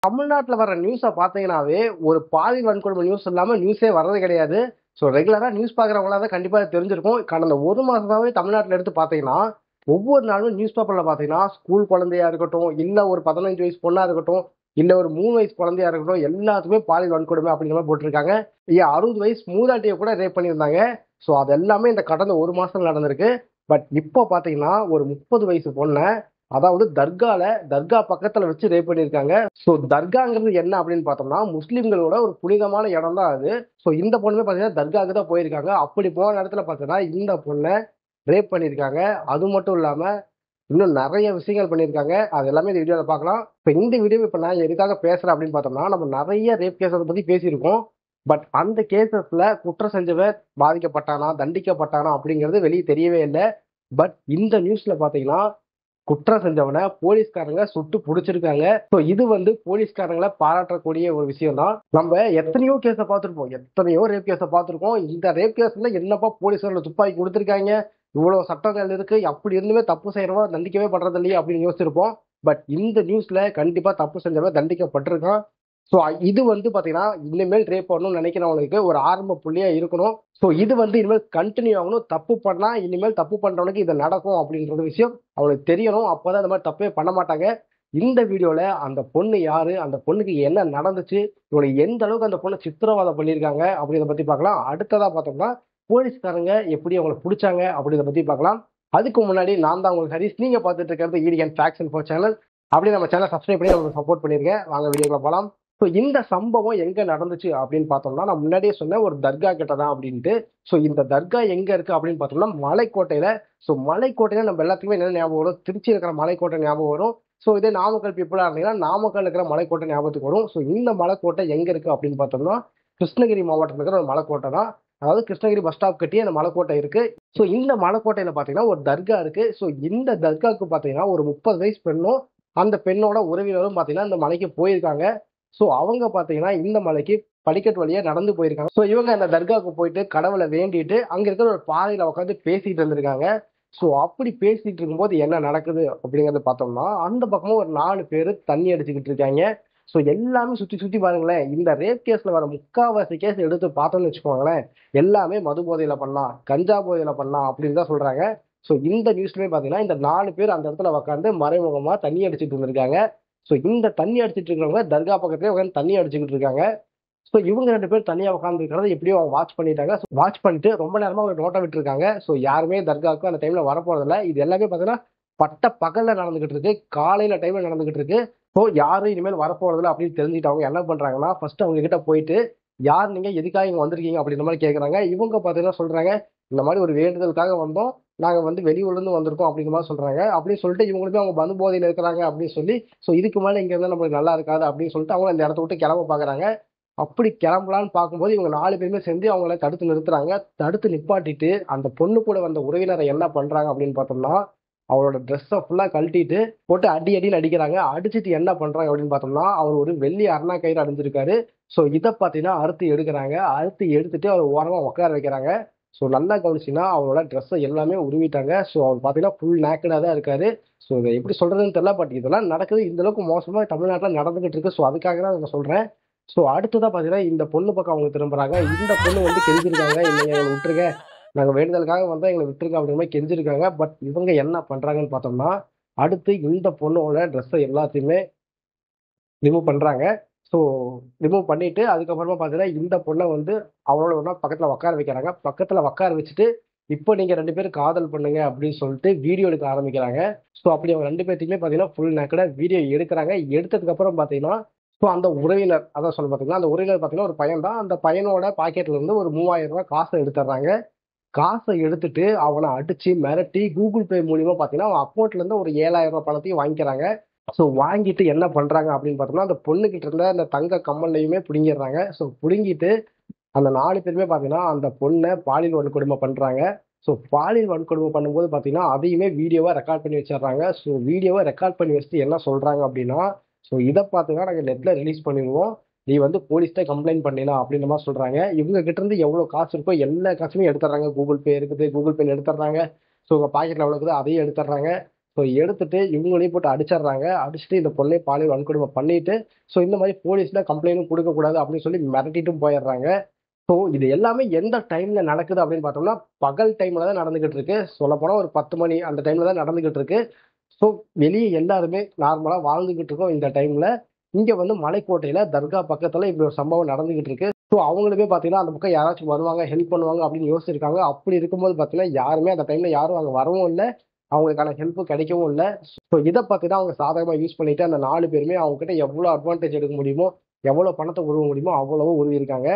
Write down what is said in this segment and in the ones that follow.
தமிழ்நாட்டுல வர நியூஸை பார்த்தீங்கன்னாவே ஒரு பாலியல் வன்கொடுமை நியூஸ் இல்லாம நியூஸே வர்றது கிடையாது. ஸோ ரெகுலரா நியூஸ் பார்க்குறவங்களா தான் கண்டிப்பா தெரிஞ்சிருக்கும். கடந்த ஒரு மாசமாவே தமிழ்நாட்டுல எடுத்து பார்த்தீங்கன்னா, ஒவ்வொரு நாளும் நியூஸ் பேப்பர்ல பார்த்தீங்கன்னா, ஸ்கூல் குழந்தையா இருக்கட்டும், இல்ல ஒரு 15 வயசு பொண்ணா இருக்கட்டும், இல்ல ஒரு 3 வயசு குழந்தையா இருக்கட்டும், எல்லாத்துக்குமே பாலியல் வன்கொடுமை அப்படிங்கிற மாதிரி போட்டிருக்காங்க. 60 வயசு மூதாட்டியை கூட ரேப் பண்ணியிருந்தாங்க. ஸோ அது எல்லாமே இந்த கடந்த ஒரு மாசத்துல நடந்திருக்கு. பட் இப்போ பார்த்தீங்கன்னா, ஒரு 30 வயசு பொண்ண அதாவது தர்கா பக்கத்துல வச்சு ரேப் பண்ணியிருக்காங்க. ஸோ தர்காங்கிறது என்ன அப்படின்னு பார்த்தோம்னா, முஸ்லிம்களோட ஒரு புனிதமான இடம் தான் அது. ஸோ இந்த பொண்ணுமே பார்த்தீங்கன்னா தர்காவுக்கு தான் போயிருக்காங்க. அப்படி போன இடத்துல பார்த்தீங்கன்னா இந்த பொண்ணை ரேப் பண்ணியிருக்காங்க. அது மட்டும் இல்லாம இன்னும் நிறைய விஷயங்கள் பண்ணியிருக்காங்க. அது எல்லாமே இந்த வீடியோவில் பார்க்கலாம். இப்போ இந்த வீடியோ இப்போ நான் எதுக்காக பேசுறேன் அப்படின்னு பார்த்தோம்னா, நம்ம நிறைய ரேப் கேஸை பத்தி பேசியிருக்கோம். பட் அந்த கேசஸ்ல குற்றம் செஞ்சவர் பாதிக்கப்பட்டானா, தண்டிக்கப்பட்டானா அப்படிங்கிறது வெளியே தெரியவே இல்லை. பட் இந்த நியூஸ்ல பாத்தீங்கன்னா குற்றம் செஞ்சவனை போலீஸ்காரங்க சுட்டு புடிச்சிருக்காங்க. ஸோ இது வந்து போலீஸ்காரங்களை பாராட்டக்கூடிய ஒரு விஷயம் தான். நம்ம எத்தனையோ கேஸை பார்த்துருப்போம், எத்தனையோ ரேப் கேஸை பார்த்துருக்கோம். இந்த ரேப் கேஸ்ல என்னப்பா போலீஸ்காரங்க துப்பாக்கி கொடுத்துருக்காங்க, இவ்வளவு சட்டங்கள் இருக்கு, அப்படி இருந்துமே தப்பு செய்யறவன் தண்டிக்கவே படுறது இல்லையே அப்படின்னு யோசிச்சிருப்போம். பட் இந்த நியூஸ்ல கண்டிப்பா தப்பு செஞ்சவன் தண்டிக்கப்பட்டிருக்கான். ஸோ இது வந்து பாத்தீங்கன்னா இனிமேல் ரேப் பண்ணணும்னு நினைக்கிறவங்களுக்கு ஒரு ஆரம்ப புள்ளியா இருக்கணும். ஸோ இது வந்து இனிமேல் கண்டினியூ ஆகணும். தப்பு பண்ணா இனிமேல் தப்பு பண்றவனுக்கு இது நடக்கும் அப்படின்றது விஷயம் அவனுக்கு தெரியணும். அப்பதான் இந்த மாதிரி தப்பே பண்ண மாட்டாங்க. இந்த வீடியோல அந்த பொண்ணு யாரு, அந்த பொண்ணுக்கு என்ன நடந்துச்சு, இவனுக்கு எந்த அளவுக்கு அந்த பொண்ணை சித்திரவதை பண்ணியிருக்காங்க அப்படின்றத பத்தி பார்க்கலாம். அடுத்ததா பார்த்தோம்னா போலீஸ்காரங்க எப்படி அவங்களை பிடிச்சாங்க அப்படின்றத பத்தி பார்க்கலாம். அதுக்கு முன்னாடி நான் தான் உங்களுக்கு ஹரிஸ், நீங்க பார்த்துட்டு இருக்கிறது ஈடியன் ஃபேக்ஸ் இன்ஃபோ சேனல். அப்படி நம்ம சேனல் சப்ஸ்கிரைப் பண்ணி நம்ம சப்போர்ட் பண்ணிருக்கேன். வாங்க வீடியோக்குள்ள போலாம். ஸோ இந்த சம்பவம் எங்க நடந்துச்சு அப்படின்னு பார்த்தோம்னா, நான் முன்னாடியே சொன்னேன் ஒரு தர்கா கிட்ட தான் அப்படின்ட்டு. ஸோ இந்த தர்கா எங்க இருக்கு அப்படின்னு பார்த்தோம்னா மலைக்கோட்டையில. ஸோ மலைக்கோட்டையில நம்ம எல்லாத்துக்குமே என்ன ஞாபகம் வரும், திருச்சி இருக்கிற மலைக்கோட்டை ஞாபகம் வரும். ஸோ இதே நாமக்கல் பீப்புளா இருந்தீங்கன்னா நாமக்கல் இருக்கிற மலைக்கோட்டை ஞாபகத்துக்கு வரும். ஸோ இந்த மலைக்கோட்டை எங்க இருக்கு அப்படின்னு பார்த்தோம்னா கிருஷ்ணகிரி மாவட்டத்தில் இருக்கிற ஒரு மலைக்கோட்டை தான். அதாவது கிருஷ்ணகிரி பஸ் ஸ்டாப் கட்டி அந்த மலைக்கோட்டை இருக்கு. ஸோ இந்த மலைக்கோட்டையில பாத்தீங்கன்னா ஒரு தர்கா இருக்கு. ஸோ இந்த தர்காவுக்கு பாத்தீங்கன்னா ஒரு 30 வயசு பெண்ணும் அந்த பெண்ணோட உறவினரும் பாத்தீங்கன்னா இந்த மலைக்கு போயிருக்காங்க. ஸோ அவங்க பாத்தீங்கன்னா இந்த மலைக்கு படிக்கட்டு வழியா நடந்து போயிருக்காங்க. ஸோ இவங்க அந்த தர்காவுக்கு போயிட்டு கடவுளை வேண்டிட்டு அங்க இருக்கிற ஒரு பாறையில உட்காந்து பேசிட்டு இருந்திருக்காங்க. ஸோ அப்படி பேசிட்டு இருக்கும்போது என்ன நடக்குது அப்படிங்கறத பார்த்தோம்னா, அந்த பக்கமா ஒரு 4 பேர் தண்ணி அடிச்சுக்கிட்டு இருக்காங்க. ஸோ எல்லாமே சுத்தி சுத்தி பாருங்களேன். இந்த ரேப் கேஸ்ல வர முக்காவாசி கேஸ் எடுத்து பார்த்தோம்னு வச்சுக்கோங்களேன், எல்லாமே மது போதையில பண்ணலாம், கஞ்சா போதையில பண்ணலாம் அப்படின்னு தான் சொல்றாங்க. ஸோ இந்த நியூஸ்லயே பாத்தீங்கன்னா இந்த 4 பேர் அந்த இடத்துல உட்காந்து மறைமுகமா தண்ணி அடிச்சிட்டு இருந்திருக்காங்க. ஸோ இந்த தண்ணி அடிச்சிட்டு இருக்கிறவங்க தர்கா பக்கத்துலயே உட்காந்து தண்ணி அடிச்சுக்கிட்டு இருக்காங்க. ஸோ இவங்க 2 பேர் தனியா உட்கார்ந்து இருக்கிறத எப்படியோ அவங்க வாட்ச் பண்ணிட்டாங்க. வாட்ச் பண்ணிட்டு ரொம்ப நேரமா ஒரு நோட்டை விட்டுருக்காங்க. ஸோ யாருமே தர்காவுக்கு அந்த டைம்ல வரப்போறதில்ல. இது எல்லாமே பாத்தீங்கன்னா பட்ட பகல்ல நடந்துகிட்டு இருக்கு, காலையில டைம்ல நடந்துகிட்டு இருக்கு. ஸோ யாரும் இனிமேல் வரப்போறதில்ல அப்படின்னு தெரிஞ்சுட்டு அவங்க என்ன பண்றாங்கன்னா, ஃபர்ஸ்ட் அவங்க கிட்ட போயிட்டு யார் நீங்க, எதுக்காக இங்க வந்திருக்கீங்க அப்படின்ற மாதிரி கேட்கறாங்க. இவங்க பாத்தீங்கன்னா சொல்றாங்க, இந்த மாதிரி ஒரு வேண்டுதலுக்காக வந்தோம், நாங்க வந்து வெளியூர்ல இருந்து வந்திருக்கோம் அப்படிங்கிற மாதிரி சொல்றாங்க. அப்படின்னு சொல்லிட்டு இவங்களுமே அவங்க மது போதையில இருக்கிறாங்க அப்படின்னு சொல்லி, ஸோ இதுக்கு மேல இங்க இருந்தா நம்மளுக்கு நல்லா இருக்காது அப்படின்னு சொல்லிட்டு அவங்க அந்த இடத்த விட்டு கிளம்ப பாக்குறாங்க. அப்படி கிளம்பலான்னு பார்க்கும்போது இவங்க 4 பேருமே சேர்ந்து அவங்கள தடுத்து நிறுத்துறாங்க. தடுத்து நிப்பாட்டிட்டு அந்த பொண்ணு கூட வந்த உறவினரை என்ன பண்றாங்க அப்படின்னு பார்த்தோம்னா, அவரோட ட்ரெஸ்ஸை ஃபுல்லா கழட்டிட்டு போட்டு அடி அடின்னு அடிக்கிறாங்க. அடிச்சிட்டு என்ன பண்றாங்க அப்படின்னு பார்த்தோம்னா, அவர் ஒரு வெள்ளி அரணா கயிறு அணிஞ்சிருக்காரு. ஸோ இதை பார்த்தீங்கன்னா அறுத்து எடுக்கிறாங்க. அறுத்து எடுத்துட்டு அவர் ஓரமா உட்கார வைக்கிறாங்க. ஸோ நல்லா கவனிச்சின்னா அவரோட ட்ரெஸ்ஸை எல்லாமே உருவிட்டாங்க. ஸோ அவர் பார்த்தீங்கன்னா ஃபுல் நேக்கடா தான் இருக்காரு. ஸோ இதை எப்படி சொல்றதுன்னு தெரியல. பட் இதெல்லாம் நடக்குது, இந்த அளவுக்கு மோசமா தமிழ்நாட்டில் நடந்துகிட்டு இருக்கு. ஸோ அதுக்காக தான் நான் சொல்றேன். ஸோ அடுத்ததா பார்த்தீங்கன்னா இந்த பொண்ணு பக்கம் அவங்க திரும்புறாங்க. இந்த பொண்ணு வந்து கெஞ்சிருக்காங்க, இல்லைங்க எங்களை விட்டுருங்க, நாங்கள் வேண்டுதலுக்காக வந்தா எங்களை விட்டுருங்க அப்படிங்கிற மாதிரி கெஞ்சிருக்காங்க. பட் இவங்க என்ன பண்றாங்கன்னு பார்த்தோம்னா, அடுத்து இந்த பொண்ணோட ட்ரெஸ்ஸை எல்லாத்தையுமே ரிமூவ் பண்றாங்க. ஸோ ரிமூவ் பண்ணிட்டு அதுக்கப்புறமா பார்த்தீங்கன்னா இந்த பொண்ணை வந்து அவளோட ஒன்றா பக்கத்தில் உட்கார வைக்கிறாங்க. பக்கத்தில் உட்கார வச்சுட்டு இப்போ நீங்க 2 பேரும் காதல் பண்ணுங்க அப்படின்னு சொல்லிட்டு வீடியோ எடுக்க ஆரம்பிக்கிறாங்க. ஸோ அப்படி அவங்க 2 பேர்த்தையுமே பார்த்தீங்கன்னா ஃபுல் நேக்கடா வீடியோ எடுக்கிறாங்க. எடுத்ததுக்கு அப்புறம் பார்த்தீங்கன்னா ஸோ அந்த உறவினர் அதான் சொல்ல பார்த்தீங்கன்னா அந்த உறவினர் பார்த்தீங்கன்னா ஒரு பையன் தான். அந்த பையனோட பாக்கெட்ல இருந்து ஒரு 3000 ரூபாய் காசை எடுத்துடுறாங்க. காசை எடுத்துட்டு அவனை அடிச்சு மிரட்டி கூகுள் பே மூலியமா பார்த்தீங்கன்னா அவன் அக்கௌண்ட்ல இருந்து ஒரு 7000 ரூபாய் பணத்தையும் வாங்கிக்கிறாங்க. ஸோ வாங்கிட்டு என்ன பண்றாங்க அப்படின்னு பார்த்தோம்னா, அந்த பொண்ணுகிட்ட இருந்த அந்த தங்க கம்மல்லையுமே பிடுங்கிடுறாங்க. ஸோ பிடுங்கிட்டு அந்த 4 பேருமே பார்த்தீங்கன்னா அந்த பொண்ணை பாலியல் வன்கொடுமை பண்றாங்க. ஸோ பாலியல் வன்கொடுமை பண்ணும்போது பார்த்தீங்கன்னா அதையுமே வீடியோவா ரெக்கார்ட் பண்ணி வச்சிடுறாங்க. ஸோ வீடியோவை ரெக்கார்ட் பண்ணி வச்சுட்டு என்ன சொல்றாங்க அப்படின்னா, ஸோ இதை பார்த்தீங்கன்னா நாங்கள் நெட்ல ரிலீஸ் பண்ணிடுவோம், நீ வந்து போலீஸ்ட்ட கம்ப்ளைண்ட் பண்ணிடலாம் அப்படின்ற மாதிரி சொல்றாங்க. இவங்க கிட்ட இருந்து எவ்வளவு காசு இருக்கோ எல்லா காசுமே எடுத்துடுறாங்க. கூகுள் பே இருக்குது, கூகுள் பேல எடுத்துடுறாங்க. ஸோ உங்க பாக்கெட்ல எவ்வளவு இருக்குதோ அதையும் எடுத்துடுறாங்க. ஸோ ஸோ எடுத்துட்டு இவங்களையும் போட்டு அடிச்சிடுறாங்க. அடிச்சுட்டு இந்த பொண்ணை பாலியல் வன்கொடுமை பண்ணிட்டு ஸோ இந்த மாதிரி போலீஸ்ல கம்ப்ளைண்ட்டும் கொடுக்கக்கூடாது அப்படின்னு சொல்லி மிரட்டிட்டும் போயிடுறாங்க. ஸோ இது எல்லாமே எந்த டைம்ல நடக்குது அப்படின்னு பார்த்தோம்னா பகல் டைம்ல தான் நடந்துகிட்டு இருக்கு. சொல்லப்போனா ஒரு 10 மணி அந்த டைம்ல தான் நடந்துகிட்டு இருக்கு. ஸோ வெளியே எல்லாருமே நார்மலா வாழ்ந்துகிட்டு இருக்கோம் இந்த டைம்ல. இங்க வந்து மலைக்கோட்டையில தர்கா பக்கத்துல இப்படி ஒரு சம்பவம் நடந்துகிட்டு இருக்கு. ஸோ அவங்களுமே பாத்தீங்கன்னா அந்த பக்கம் யாராச்சும் வருவாங்க ஹெல்ப் பண்ணுவாங்க அப்படின்னு யோசிச்சிருக்காங்க. அப்படி இருக்கும்போது பாத்தீங்கன்னா யாருமே அந்த டைம்ல யாரும் அங்க வரவும் இல்லை, அவங்களுக்கான ஹெல்ப் கிடைக்கவும் இல்லை. ஸோ இதை பார்த்தீங்கன்னா அவங்க சாதகமா யூஸ் பண்ணிட்டு அந்த 4 பேருமே அவங்க கிட்ட எவ்வளவு அட்வான்டேஜ் எடுக்க முடியுமோ, எவ்வளவு பணத்தை உருவ முடியுமோ அவ்வளவு உருவிருக்காங்க.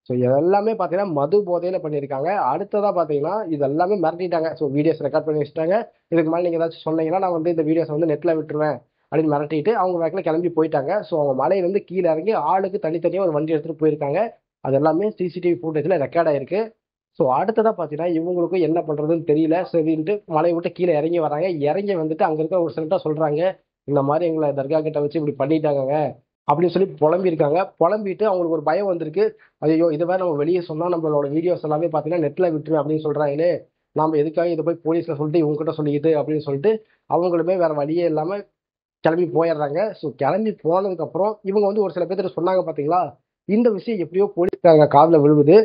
ஸோ இதெல்லாமே பார்த்தீங்கன்னா மது போதையில பண்ணியிருக்காங்க. அடுத்ததா பார்த்தீங்கன்னா இது எல்லாமே மிரட்டிட்டாங்க. ஸோ வீடியோஸ் ரெக்கார்ட் பண்ணி வச்சுட்டாங்க. இதுக்கு மேலே நீங்கள் ஏதாச்சும் சொன்னீங்கன்னா நான் வந்து இந்த வீடியோஸ் வந்து நெட்ல விட்டுருவேன் அப்படின்னு மிரட்டிட்டு அவங்க வேக்கில் கிளம்பி போயிட்டாங்க. ஸோ அவங்க மலையிலேருந்து கீழே இறங்கி ஆளுக்கு தனித்தனியாக ஒரு வண்டி எடுத்துட்டு போயிருக்காங்க. அது எல்லாமே சிசிடிவி ஃபுட்டேஜில் ரெக்கார்ட் ஆயிருக்கு. ஸோ அடுத்ததா பார்த்தீங்கன்னா இவங்களுக்கும் என்ன பண்றதுன்னு தெரியல. சரின்ட்டு மலையை விட்டு கீழே இறங்கி வராங்க. இறங்கி வந்துட்டு அங்க இருக்க ஒரு சிலர்கிட்ட சொல்றாங்க, இந்த மாதிரி எங்களை தர்கா கிட்ட வச்சு இப்படி பண்ணிட்டாங்க அப்படின்னு சொல்லி புலம்பியிருக்காங்க. புலம்பிட்டு அவங்களுக்கு ஒரு பயம் வந்திருக்கு. ஐயோ இது வேற நம்ம வெளியே சொன்னா நம்மளோட வீடியோஸ் எல்லாமே பார்த்தீங்கன்னா நெட்ல விட்டுருவேன் அப்படின்னு சொல்றாங்களே, நாம எதுக்காக இதை போய் போலீஸ்ல சொல்லிட்டு இவங்க கிட்ட சொல்லிக்கிட்டு அப்படின்னு சொல்லிட்டு அவங்களுமே வேற வழியே இல்லாம கிளம்பி போயிடுறாங்க. ஸோ கிளம்பி போனதுக்கு அப்புறம் இவங்க வந்து ஒரு சில பேர்கிட்ட சொன்னாங்க பாத்தீங்களா, இந்த விஷயம் எப்படியோ போலீஸ்காரங்க காதுல விழுவுது.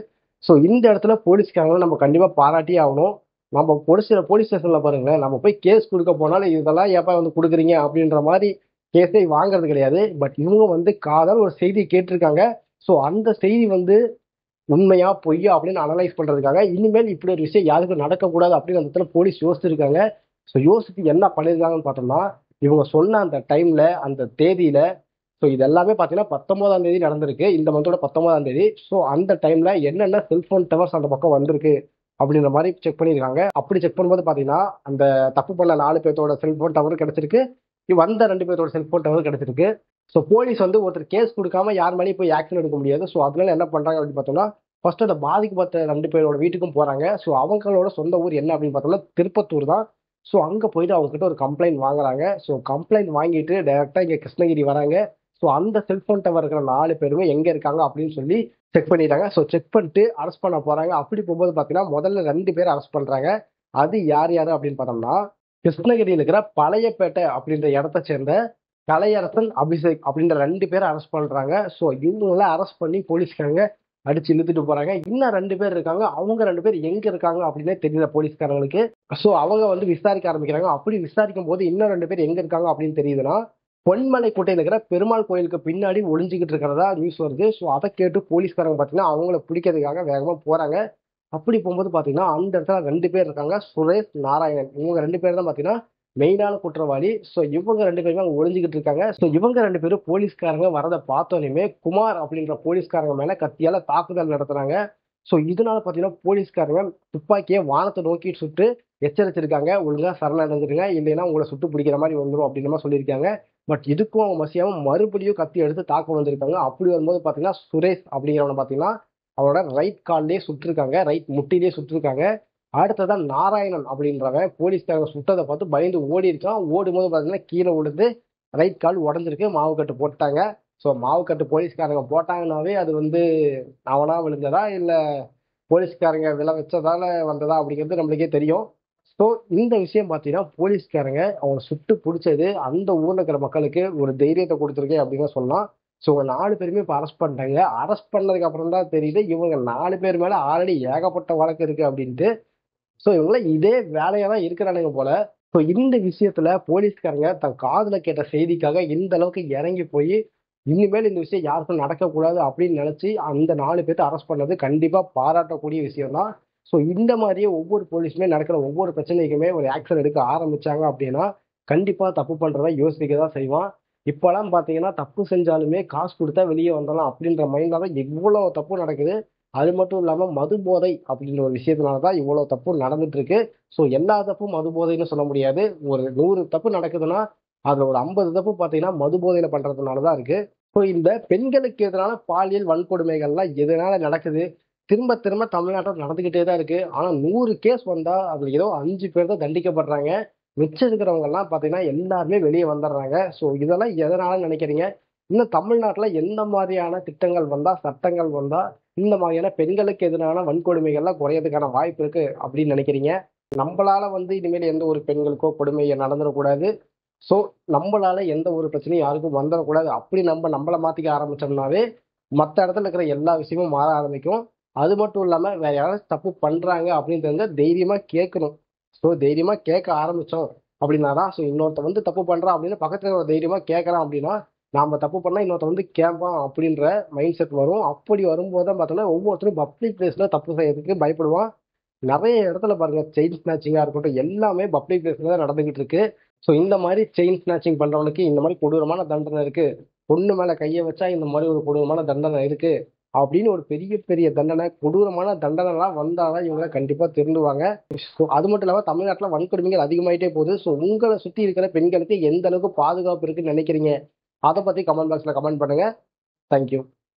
ஸோ இந்த இடத்துல போலீஸ்காரங்களை நம்ம கண்டிப்பா பாராட்டியே ஆகணும். நம்ம போலீஸ் ஸ்டேஷன்ல பாருங்களேன், நம்ம போய் கேஸ் கொடுக்க போனாலும் இதெல்லாம் ஏப்பா வந்து கொடுக்குறீங்க அப்படின்ற மாதிரி கேஸை வாங்குறது கிடையாது. பட் இவங்க வந்து காதால் ஒரு செய்தி கேட்டிருக்காங்க. ஸோ அந்த செய்தி வந்து உண்மையா பொய்யா அப்படின்னு அனலைஸ் பண்றதுக்காக இனிமேல் இப்படி ஒரு விஷயம் யாருக்கும் நடக்கக்கூடாது அப்படின்னு அந்த இடத்துல போலீஸ் யோசிச்சிருக்காங்க. ஸோ யோசிச்சு என்ன பண்ணிருக்காங்கன்னு பார்த்தோம்னா, இவங்க சொன்ன அந்த டைம்ல அந்த தேதியில ஸோ இது எல்லாமே பார்த்தீங்கன்னா 19ஆம் தேதி நடந்திருக்கு. இந்த மந்தோட 19ஆம் தேதி. ஸோ அந்த டைம்ல என்னென்ன செல்போன் டவர்ஸ் அந்த பக்கம் வந்திருக்கு அப்படின்ற மாதிரி செக் பண்ணியிருக்காங்க. அப்படி செக் பண்ணும்போது பார்த்தீங்கன்னா அந்த தப்பு பண்ண 4 பேர்த்தோட செல்போன் டவர் கிடைச்சிருக்கு. வந்த 2 பேர்த்தோட செல்போன் டவர் கிடைச்சிருக்கு. ஸோ போலீஸ் வந்து ஒருத்தர் கேஸ் கொடுக்காம யார் மேலேயும் போய் ஆக்ஷன் எடுக்க முடியாது. ஸோ அதனால என்ன பண்றாங்க அப்படின்னு பார்த்தோம்னா, ஃபர்ஸ்ட் அந்த பாதிக்கப்பட்ட 2 பேரோட வீட்டுக்கும் போறாங்க. ஸோ அவங்களோட சொந்த ஊர் என்ன அப்படின்னு பார்த்தோம்னா திருப்பத்தூர் தான். ஸோ அங்க போயிட்டு அவங்க கிட்ட ஒரு கம்ப்ளைண்ட் வாங்குறாங்க. ஸோ கம்ப்ளைண்ட் வாங்கிட்டு டைரக்டா இங்க கிருஷ்ணகிரி வராங்க. ஸோ அந்த செல்போன் டவர் இருக்கிற 4 பேருமே எங்க இருக்காங்க அப்படின்னு சொல்லி செக் பண்ணிட்டாங்க. ஸோ செக் பண்ணிட்டு அரெஸ்ட் பண்ண போறாங்க. அப்படி போகும்போது பாத்தீங்கன்னா முதல்ல 2 பேர் அரெஸ்ட் பண்றாங்க. அது யார் யாரு அப்படின்னு பார்த்தோம்னா, கிருஷ்ணகிரியில் இருக்கிற பழையப்பேட்டை அப்படின்ற இடத்த சேர்ந்த கலையரசன், அபிஷேக் அப்படின்ற 2 பேரை அரெஸ்ட் பண்றாங்க. ஸோ இவங்கள அரெஸ்ட் பண்ணி போலீஸ்காரங்க அடிச்சு இழுத்துட்டு போறாங்க. இன்னும் 2 பேர் இருக்காங்க. அவங்க 2 பேர் எங்க இருக்காங்க அப்படின்னே தெரியல போலீஸ்காரங்களுக்கு. ஸோ அவங்க வந்து விசாரிக்க ஆரம்பிக்கிறாங்க. அப்படி விசாரிக்கும் போது இன்னும் 2 பேர் எங்க இருக்காங்க அப்படின்னு தெரியுதுன்னா, பொன்மலை கோட்டையில் இருக்கிற பெருமாள் கோயிலுக்கு பின்னாடி ஒளிஞ்சுக்கிட்டு இருக்கிறதா நியூஸ் வருது. ஸோ அதை கேட்டு போலீஸ்காரங்க பார்த்தீங்கன்னா அவங்கள பிடிக்கிறதுக்காக வேகமா போறாங்க. அப்படி போகும்போது பாத்தீங்கன்னா அந்த இடத்துல 2 பேர் இருக்காங்க, சுரேஷ், நாராயணன். இவங்க 2 பேர் தான் பாத்தீங்கன்னா மெயினான குற்றவாளி. ஸோ இவங்க 2 பேருமே அங்க ஒளிஞ்சுக்கிட்டு இருக்காங்க. ஸோ இவங்க 2 பேரும் போலீஸ்காரங்க வரதை பார்த்தோன்னே குமார் அப்படின்ற போலீஸ்காரங்க மேல கத்தியால தாக்குதல் நடத்துறாங்க. ஸோ இதனால பாத்தீங்கன்னா போலீஸ்காரங்க துப்பாக்கியை வானத்தை நோக்கி சுட்டு எச்சரிச்சிருக்காங்க, ஒழுங்கா சரணடைஞ்சிருங்க இல்லைன்னா உங்களை சுட்டு பிடிக்கிற மாதிரி வந்துடும் அப்படின்ற மாதிரி சொல்லியிருக்காங்க. பட் இதுக்கும் அவங்க மசியாம மறுபடியும் கத்தி எடுத்து தாக்க வந்திருக்காங்க. அப்படி வரும்போது பாத்தீங்கன்னா சுரேஷ் அப்படிங்கிறவனை பாத்தீங்கன்னா அவரோட ரைட் கால்லேயே சுட்டிருக்காங்க, ரைட் முட்டிலேயே சுட்டிருக்காங்க. அடுத்ததா நாராயணன் அப்படின்றவன் போலீஸ்காரங்க சுட்டதை பார்த்து பயந்து ஓடி இருக்கான். ஓடும்போது பாத்தீங்கன்னா கீழே விழுந்து ரைட் கால் உடஞ்சிருக்கு. மாவு கட்டு போட்டாங்க. ஸோ மாவு கட்டு போலீஸ்காரங்க போட்டாங்கன்னாவே அது வந்து அவனா விழுந்ததா இல்ல போலீஸ்காரங்க விழ வச்சதால வந்ததா அப்படிங்கிறது நம்மளுக்கே தெரியும். ஸோ இந்த விஷயம் பார்த்தீங்கன்னா போலீஸ்காரங்க அவனை சுட்டு பிடிச்சது அந்த ஊர்ல இருக்கிற மக்களுக்கு ஒரு தைரியத்தை கொடுத்துருக்கேன் அப்படின்னு தான் சொல்லலாம். ஸோ 4 பேருமே இப்போ அரெஸ்ட் பண்ணிட்டாங்க. அரெஸ்ட் பண்ணதுக்கு அப்புறம் தான் தெரியுது இவங்க 4 பேர் மேல ஆல்ரெடி ஏகப்பட்ட வழக்கு இருக்கு அப்படின்ட்டு. ஸோ இவங்களாம் இதே வேலையா தான் இருக்கிறானுங்க போல. ஸோ இந்த விஷயத்துல போலீஸ்காரங்க தன் காதுல கேட்ட செய்திக்காக இந்த அளவுக்கு இறங்கி போய் இனிமேல் இந்த விஷயம் யாருக்கும் நடக்கக்கூடாது அப்படின்னு நினைச்சு அந்த 4 பேர்த்த அரெஸ்ட் பண்ணது கண்டிப்பா பாராட்டக்கூடிய விஷயம் தான். ஸோ இந்த மாதிரியே ஒவ்வொரு போலீஸுமே நடக்கிற ஒவ்வொரு பிரச்சனைக்குமே ஒரு ஆக்ஷன் எடுக்க ஆரம்பிச்சாங்க அப்படின்னா கண்டிப்பா தப்பு பண்றவன் யோசிக்க தான் செய்வான். இப்பெல்லாம் பாத்தீங்கன்னா தப்பு செஞ்சாலுமே காசு கொடுத்தா வெளியே வந்துடலாம் அப்படின்ற மைண்ட்ல தான் எவ்வளவு தப்பு நடக்குது. அது மட்டும் இல்லாம மது போதை அப்படின்ற ஒரு விஷயத்தினாலதான் இவ்வளவு தப்பு நடந்துட்டு இருக்கு. ஸோ எல்லா தப்பும் மது போதைன்னு சொல்ல முடியாது. ஒரு 100 தப்பு நடக்குதுன்னா அதுல ஒரு 50 தப்பு பாத்தீங்கன்னா மது போதையில பண்றதுனாலதான் இருக்கு. ஸோ இந்த பெண்களுக்கு எதிரான பாலியல் வன்கொடுமைகள்லாம் எதனால நடக்குது? திரும்ப திரும்ப தமிழ்நாட்டில் நடந்துகிட்டே தான் இருக்கு. ஆனா 100 கேஸ் வந்தா அதுல ஏதோ 5 பேர் தான் தண்டிக்கப்படுறாங்க. மிச்சம் இருக்கிறவங்க எல்லாம் பாத்தீங்கன்னா எல்லாருமே வெளியே வந்துடுறாங்க. ஸோ இதெல்லாம் எதனால நினைக்கிறீங்க? இன்னும் தமிழ்நாட்டுல எந்த மாதிரியான திட்டங்கள் வந்தா, சட்டங்கள் வந்தா இந்த மாதிரியான பெண்களுக்கு எதிரான வன்கொடுமைகள்லாம் குறையறதுக்கான வாய்ப்பு இருக்கு அப்படின்னு நினைக்கிறீங்க? நம்மளால வந்து இனிமேல் எந்த ஒரு பெண்களுக்கோ கொடுமை நடந்துடக்கூடாது. ஸோ நம்மளால எந்த ஒரு பிரச்சனையும் யாருக்கும் வந்துடக்கூடாது. அப்படி நம்மள மாத்திக்க ஆரம்பிச்சோம்னாவே மற்ற இடத்துல இருக்கிற எல்லா விஷயமும் மாற ஆரம்பிக்கும். அது மட்டும் இல்லாம வேற யாராச்சும் தப்பு பண்றாங்க அப்படின்னு தெரிஞ்சா தைரியமா கேட்கணும். ஸோ தைரியமா கேட்க ஆரம்பிச்சோம் அப்படின்னா தான், ஸோ இன்னொருத்த வந்து தப்பு பண்றான் அப்படின்னு பக்கத்துல ஒரு தைரியமா கேட்கறான் அப்படின்னா, நாம தப்பு பண்ணா இன்னொருத்த வந்து கேட்பான் அப்படின்ற மைண்ட் செட் வரும். அப்படி வரும்போது தான் பார்த்தோம்னா ஒவ்வொருத்தரும் பப்ளிக் பிளேஸ்ல தப்பு செய்யறதுக்கு பயப்படுவான். நெறைய இடத்துல பாருங்க செயின் ஸ்நாச்சிங்கா இருக்கட்டும், எல்லாமே பப்ளிக் பிளேஸ்ல தான் நடந்துகிட்டு இருக்கு. ஸோ இந்த மாரி செயின் ஸ்நாச்சிங் பண்றவனுக்கு இந்த மாரி கொடூரமான தண்டனை இருக்கு. பொண்ணு மேல கைய வச்சா இந்த மாரி ஒரு கொடூரமான தண்டனை இருக்கு. அப்படின்னு ஒரு பெரிய பெரிய தண்டனை, கொடூரமான தண்டனைலாம் வந்தா தான் இவங்கலாம் கண்டிப்பா திருந்துவாங்க. ஸோ அது மட்டும் இல்லாம தமிழ்நாட்டுல வன்கொடுமைகள் அதிகமாயிட்டே போகுது. ஸோ உங்கள சுத்தி இருக்கிற பெண்களுக்கு எந்த அளவுக்கு பாதுகாப்பு இருக்குன்னு நினைக்கிறீங்க? அத பத்தி கமெண்ட் பாக்ஸ்ல கமெண்ட் பண்ணுங்க. Thank you.